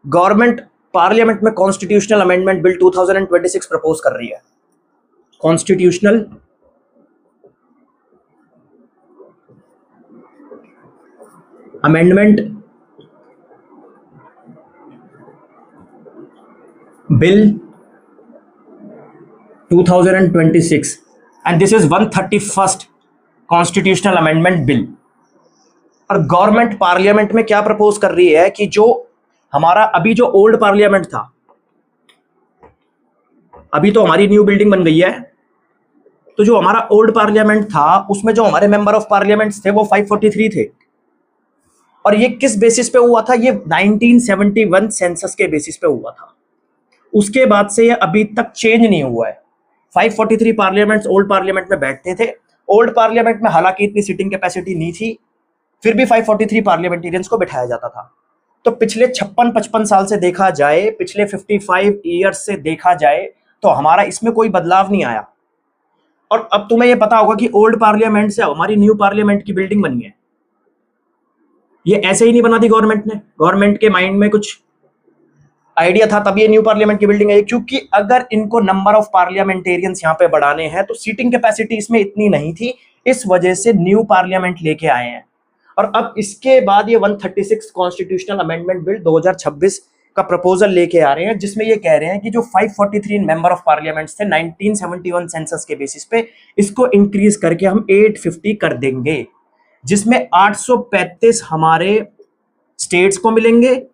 Government parliament में constitutional amendment bill 2026 propose कर रही है। Constitutional amendment bill 2026 and this is 131st constitutional amendment bill. और government parliament में क्या प्रपोज कर रही है कि जो हमारा अभी जो ओल्ड पार्लियामेंट था, अभी तो हमारी न्यू बिल्डिंग बन गई है, तो जो हमारा ओल्ड पार्लियामेंट था उसमें जो हमारे मेंबर ऑफ पार्लियामेंट थे वो 543 थे। और ये किस बेसिस पे हुआ था? ये 1971 सेंसस के बेसिस पे हुआ था। उसके बाद से ये अभी तक चेंज नहीं हुआ है। 543 पार्लियामेंट्स ओल्ड पार्लियामेंट में बैठते थे। ओल्ड पार्लियामेंट में हालांकि इतनी सीटिंग कैपेसिटी नहीं थी, फिर भी 543 पार्लियामेंटेरियंस को बिठाया जाता था। तो पिछले 56-55 साल से देखा जाए, पिछले 55 ईयर्स से देखा जाए, तो हमारा इसमें कोई बदलाव नहीं आया। और अब तुम्हें यह पता होगा कि ओल्ड पार्लियामेंट से हमारी न्यू पार्लियामेंट की बिल्डिंग बनी है। ये ऐसे ही नहीं बना दी गवर्नमेंट ने, गवर्नमेंट के माइंड में कुछ आइडिया था तब ये न्यू पार्लियामेंट की बिल्डिंग है। क्योंकि अगर इनको नंबर ऑफ पार्लियामेंटेरियंस यहाँ पे बढ़ाने हैं तो सीटिंग कैपेसिटी इसमें इतनी नहीं थी, इस वजह से न्यू पार्लियामेंट लेके आए हैं। और अब इसके बाद ये 136 कॉन्स्टिट्यूशनल अमेंडमेंट बिल 2026 का प्रपोजल लेके आ रहे हैं, जिसमें ये कह रहे हैं कि जो 543 मेंबर ऑफ पार्लियामेंट्स थे 1971 सेंसस के बेसिस पे, इसको इंक्रीज करके हम 850 कर देंगे, जिसमें 835 हमारे स्टेट्स को मिलेंगे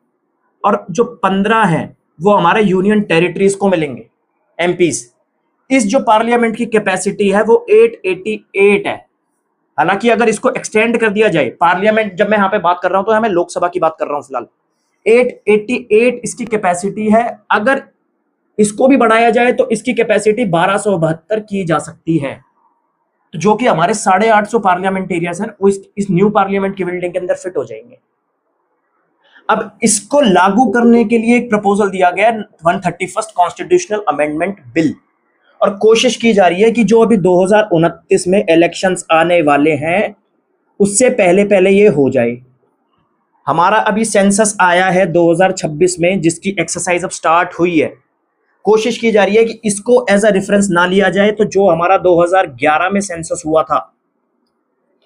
और जो 15 हैं वो हमारे यूनियन टेरिटरीज को मिलेंगे, एमपीज। इस जो पार्लियामेंट की कैपेसिटी है वो 888 है। हालांकि अगर इसको एक्सटेंड कर दिया जाए, पार्लियामेंट जब मैं यहाँ पे बात कर रहा हूं तो मैं लोकसभा की बात कर रहा हूं फिलहाल, 888 इसकी कैपेसिटी है। अगर इसको भी बढ़ाया जाए तो इसकी कैपेसिटी 1272 की जा सकती है, तो जो कि हमारे 850 पार्लियामेंटेरियंस हैं वो इस न्यू पार्लियामेंट की बिल्डिंग के अंदर फिट हो जाएंगे। अब इसको लागू करने के लिए एक प्रपोजल दिया गया 131st कॉन्स्टिट्यूशनल अमेंडमेंट बिल, और कोशिश की जा रही है कि जो अभी 2029 में इलेक्शंस आने वाले हैं उससे पहले पहले ये हो जाए। हमारा अभी सेंसस आया है 2026 में, जिसकी एक्सरसाइज अब स्टार्ट हुई है। कोशिश की जा रही है कि इसको एज अ रेफरेंस ना लिया जाए, तो जो हमारा 2011 में सेंसस हुआ था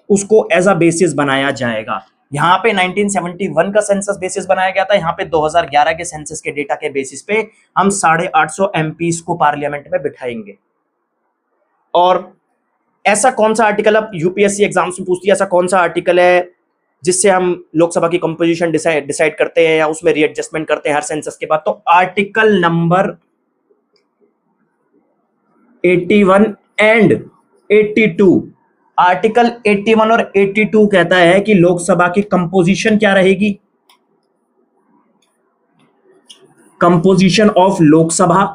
उसको एज अ बेसिस बनाया जाएगा। यहाँ पे 1971 का सेंसस बेसिस बनाया गया था, यहाँ पे 2011 के सेंसस के डेटा के बेसिस पे हम 850 एमपीज को पार्लियामेंट में बिठाएंगे। और ऐसा कौन सा आर्टिकल, अब यूपीएससी एग्जाम्स में पूछती है, ऐसा कौन सा आर्टिकल है जिससे हम लोकसभा की कंपोजिशन डिसाइड करते हैं या उसमें रीएडजस्टमेंट करते हैं हर सेंसस के बाद? तो आर्टिकल नंबर 81 एंड 82, आर्टिकल 81 और 82 कहता है कि लोकसभा की कंपोजिशन क्या रहेगी, कंपोजिशन ऑफ लोकसभा,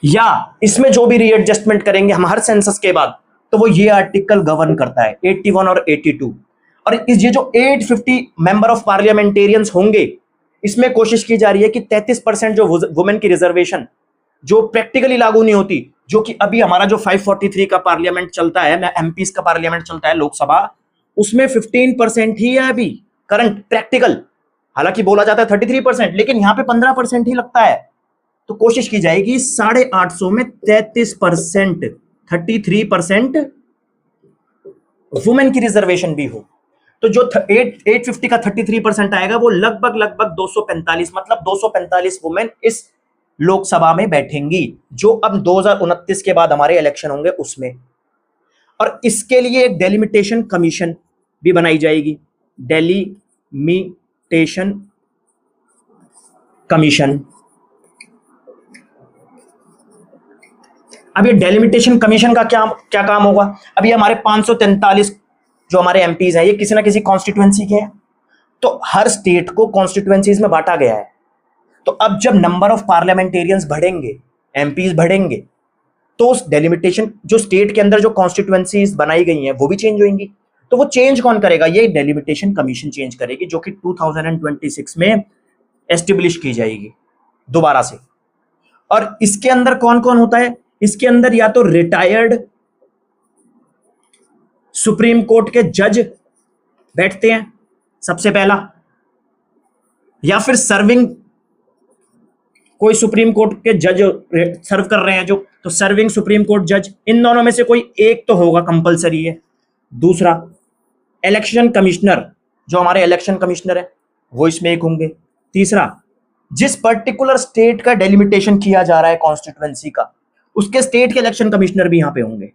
या इसमें जो भी रीएडजस्टमेंट करेंगे हम हर सेंसस के बाद, तो वो ये आर्टिकल गवर्न करता है, 81 और 82। और ये जो 850 मेंबर ऑफ पार्लियामेंटेरियंस होंगे, इसमें कोशिश की जा रही है कि 33% जो वुमेन की रिजर्वेशन जो प्रैक्टिकली लागू नहीं होती, जो कि अभी हमारा जो 543 का पार्लियामेंट चलता है, एमपीज का पार्लियामेंट चलता है लोकसभा, उसमें 15% ही है अभी करंट प्रैक्टिकल। हालांकि बोला जाता है 33%, लेकिन यहां पे 15% ही लगता है। तो कोशिश की जाएगी 850 में 33%, 33% वुमेन की रिजर्वेशन भी हो। तो जो 850 का 33% आएगा वो लगभग 245, मतलब 245 वुमेन इस लोकसभा में बैठेंगी, जो अब 2029 के बाद हमारे इलेक्शन होंगे उसमें। और इसके लिए एक डेलिमिटेशन कमीशन भी बनाई जाएगी, डेलिमिटेशन कमीशन। अब ये डेलिमिटेशन कमीशन का क्या काम होगा? अब ये हमारे 543 जो हमारे एमपीज हैं, ये किसी ना किसी कॉन्स्टिट्यूएंसी के हैं, तो हर स्टेट को कॉन्स्टिट्यूएंसीज में बांटा गया है। तो अब जब नंबर ऑफ पार्लियामेंटेरियंस बढ़ेंगे, एमपीज बढ़ेंगे, तो उस डेलिमिटेशन जो स्टेट के अंदर जो कॉन्स्टिट्यूएंसीज बनाई गई हैं वो भी चेंज होंगी। तो वो चेंज कौन करेगा? ये डेलिमिटेशन कमीशन चेंज करेगी, जो कि 2026 में एस्टेब्लिश की जाएगी दोबारा से। और इसके अंदर कौन कौन होता है? इसके अंदर या तो रिटायर्ड सुप्रीम कोर्ट के जज बैठते हैं सबसे पहला, या फिर सर्विंग, कोई सुप्रीम कोर्ट के जज सर्व कर रहे हैं जो, तो सर्विंग सुप्रीम कोर्ट जज, इन दोनों में से कोई एक तो होगा कंपलसरी है। दूसरा, इलेक्शन कमिश्नर, जो हमारे इलेक्शन कमिश्नर है वो इसमें एक होंगे। तीसरा, जिस पर्टिकुलर स्टेट का डेलिमिटेशन किया जा रहा है कॉन्स्टिट्यूएंसी का, उसके स्टेट के इलेक्शन कमिश्नर भी यहां पे होंगे।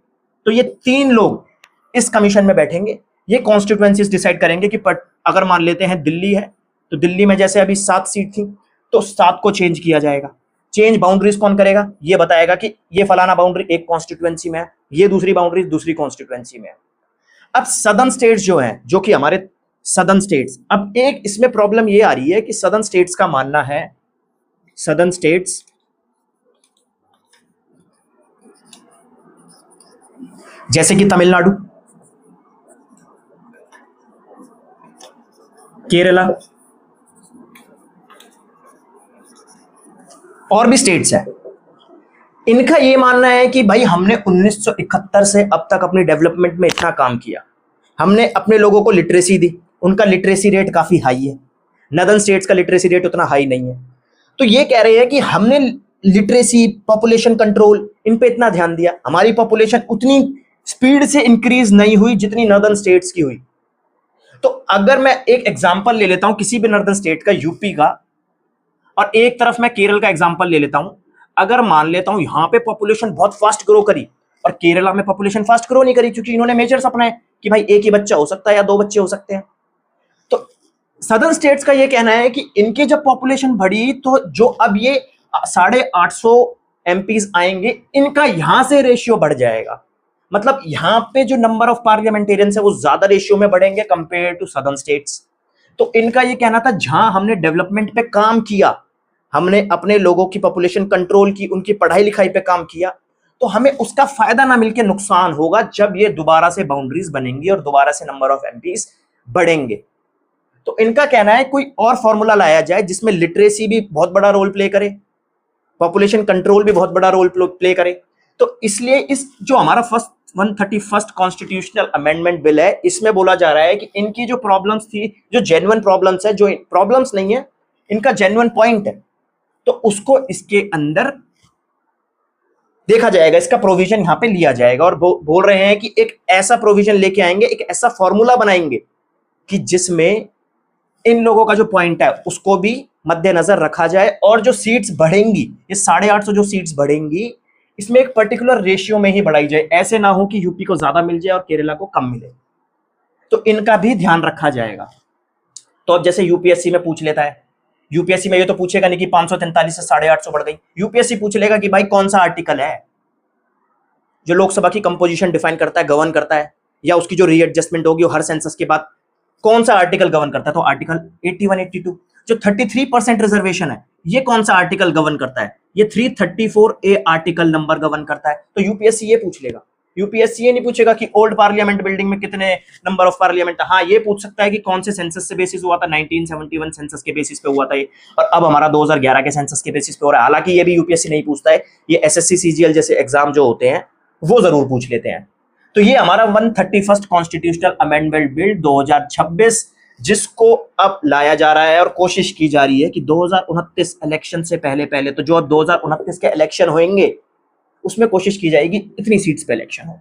तो ये 3 लोग इस कमीशन में बैठेंगे, ये कॉन्स्टिट्यूएंसीज डिसाइड करेंगे कि अगर मान लेते हैं दिल्ली है, तो दिल्ली में जैसे अभी 7 सीट थी, तो 7 को चेंज किया जाएगा। चेंज बाउंड्रीज कौन करेगा? ये बताएगा कि ये फलाना बाउंड्री एक कॉन्स्टिट्यूएंसी में है, ये दूसरी बाउंड्री दूसरी कॉन्स्टिट्यूएंसी में है। अब सदर्न स्टेट्स जो है, जो कि हमारे सदर्न स्टेट्स, अब एक इसमें प्रॉब्लम ये आ रही है कि सदर्न स्टेट्स का मानना है, सदर्न स्टेट्स जैसे कि तमिलनाडु, केरला और भी स्टेट्स है, इनका ये मानना है कि भाई हमने 1971 से अब तक अपनी डेवलपमेंट में इतना काम किया, हमने अपने लोगों को लिटरेसी दी, उनका लिटरेसी रेट काफी हाई है, नदर्न स्टेट्स का लिटरेसी रेट उतना हाई नहीं है। तो ये कह रहे हैं कि हमने लिटरेसी, पॉपुलेशन कंट्रोल, इन पे इतना ध्यान दिया, हमारी पॉपुलेशन उतनी स्पीड से इंक्रीज नहीं हुई जितनी नदर्न स्टेट्स की हुई। तो अगर मैं एक एग्जांपल ले लेता हूं किसी भी नदर्न स्टेट का, यूपी का, और एक तरफ मैं केरल का एग्जांपल ले लेता हूं, अगर मान लेता हूं यहां पे पॉपुलेशन बहुत फास्ट ग्रो करी और केरला में पॉपुलेशन फास्ट ग्रो नहीं करी, क्योंकि इन्होंने मेजर्स अपनाए कि भाई एक ही बच्चा हो सकता है या 2 बच्चे हो सकते हैं। तो सदर्न स्टेट्स का ये कहना है कि इनकी जब पॉपुलेशन बढ़ी, तो जो अब ये 850 एमपीज आएंगे, इनका यहां से रेशियो बढ़ जाएगा। मतलब यहां पे जो नंबर ऑफ पार्लियामेंटेरियंस है वो ज्यादा रेशियो में बढ़ेंगे कंपेयर टू सदर्न स्टेट्स। तो इनका ये कहना था जहां हमने डेवलपमेंट पे काम किया, हमने अपने लोगों की पॉपुलेशन कंट्रोल की, उनकी पढ़ाई लिखाई पे काम किया, तो हमें उसका फायदा ना मिलके नुकसान होगा जब ये दोबारा से बाउंड्रीज बनेंगी और दोबारा से नंबर ऑफ एमपीज बढ़ेंगे। तो इनका कहना है कोई और फॉर्मूला लाया जाए जिसमें लिटरेसी भी बहुत बड़ा रोल प्ले करे, पॉपुलेशन कंट्रोल भी बहुत बड़ा रोल प्ले करे। तो इसलिए इस जो हमारा 131st कॉन्स्टिट्यूशनल अमेंडमेंट बिल है, इसमें बोला जा रहा है कि इनकी जो प्रॉब्लम्स थी, जो जेन्युइन प्रॉब्लम्स है, जो प्रॉब्लम्स नहीं है, इनका जेन्युइन पॉइंट है, तो उसको इसके अंदर देखा जाएगा, इसका प्रोविजन यहां पे लिया जाएगा। और बोल रहे हैं कि एक ऐसा प्रोविजन लेके आएंगे, एक ऐसा फॉर्मूला बनाएंगे कि जिसमें इन लोगों का जो पॉइंट है उसको भी मद्देनजर रखा जाए, और जो सीट्स बढ़ेंगी, ये 850 जो सीट्स बढ़ेंगी, इसमें एक पर्टिकुलर रेशियो में ही बढ़ाई जाए, ऐसे ना हो कि यूपी को ज्यादा मिल जाए और केरला को कम मिले। तो इनका भी ध्यान रखा जाएगा। तो अब जैसे यूपीएससी में पूछ लेता है, यूपीएससी में ये तो पूछेगा नहीं कि 543 से 850 बढ़ गई, यूपीएससी पूछ लेगा कि भाई कौन सा आर्टिकल है जो लोकसभा की कंपोजिशन डिफाइन करता है, गवर्न करता है, या उसकी जो रीएडजस्टमेंट होगी हर सेंसस के बाद, कौन सा आर्टिकल गवर्न करता है? तो आर्टिकल 81, 82। जो 33% रिजर्वेशन है, ये कौन सा आर्टिकल गवर्न करता है? ये 334A आर्टिकल नंबर गवर्न करता है। तो यूपीएससी ये पूछ लेगा। यूपीएससी ये नहीं पूछेगा कि ओल्ड पार्लियामेंट बिल्डिंग में कितने नंबर ऑफ पार्लियामेंट। हाँ, ये पूछ सकता है कि कौन से सेंसस से बेसिस हुआ था, 1971 सेंसस के बेसिस पे हुआ था ये, और अब हमारा 2011 के सेंसस के बेसिस पे हो रहा है। हालांकि ये भी यूपीएससी नहीं पूछता है, ये एसएससी सीजीएल जैसे एग्जाम जो होते हैं वो जरूर पूछ लेते हैं। तो ये हमारा 131st कॉन्स्टिट्यूशनल अमेंडमेंट बिल 2026, जिसको अब लाया जा रहा है और कोशिश की जा रही है कि 2029 इलेक्शन से पहले तो जो अब 2029 के इलेक्शन होंगे उसमें कोशिश की जाएगी इतनी सीट्स पे इलेक्शन हो।